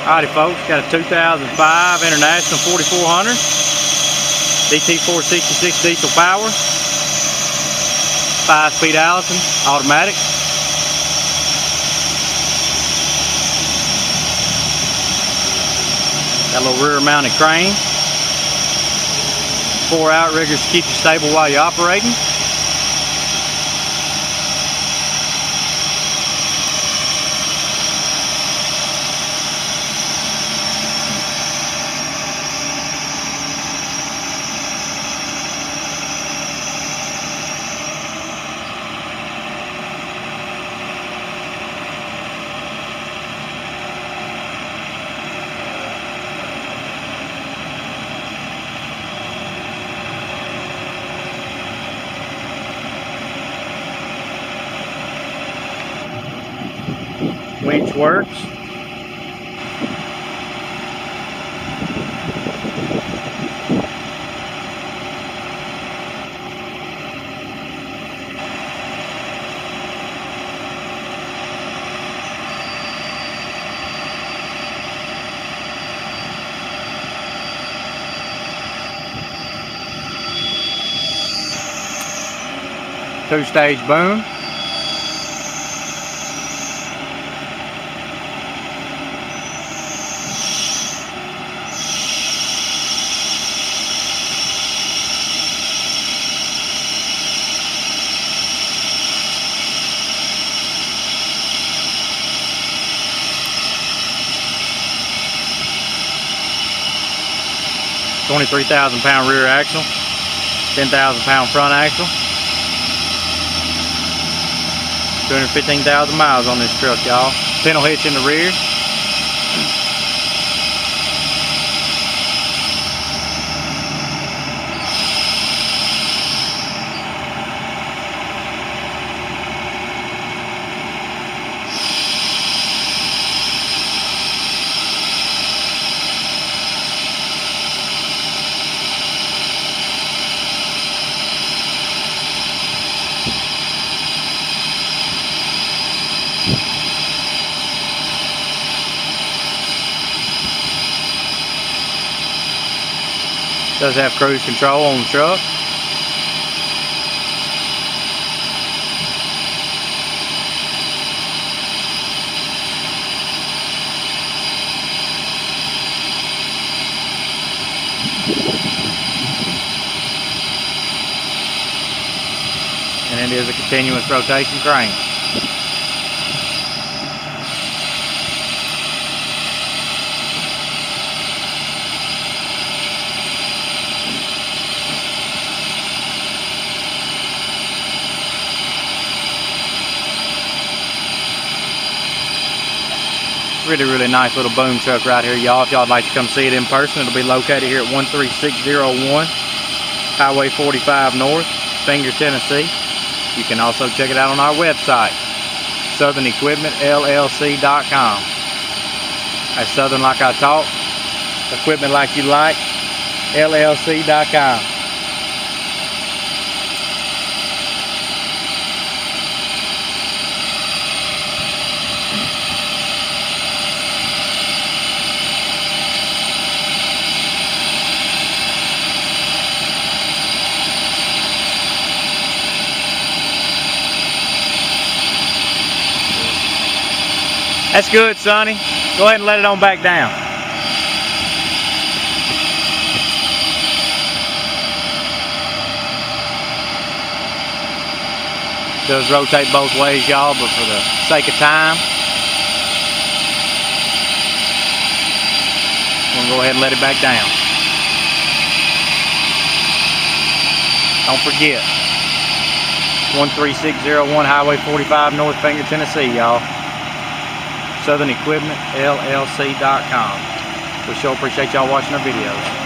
Alrighty folks, got a 2005 International 4400 DT466 diesel power, 5-speed Allison automatic. Got a little rear mounted crane, 4 outriggers to keep you stable while you're operating. Winch works. Two-stage boom. £23,000 rear axle, 10,000 pound front axle, 215,000 miles on this truck, y'all. Pintle hitch in the rear. Does have cruise control on the truck. And it is a continuous rotation crane. Really nice little boom truck right here, y'all. If y'all would like to come see it in person, it'll be located here at 13601 Highway 45 North, Finger, Tennessee. You can also check it out on our website, SouthernEquipmentLLC.com. That's Southern like I talk, equipment like you like, LLC.com. That's good, Sonny. Go ahead and let it on back down. Does rotate both ways, y'all, but for the sake of time, we'll go ahead and let it back down. Don't forget, 13601 Highway 45 North, Finger, Tennessee, y'all. SouthernEquipmentLLC.com. We sure appreciate y'all watching our videos.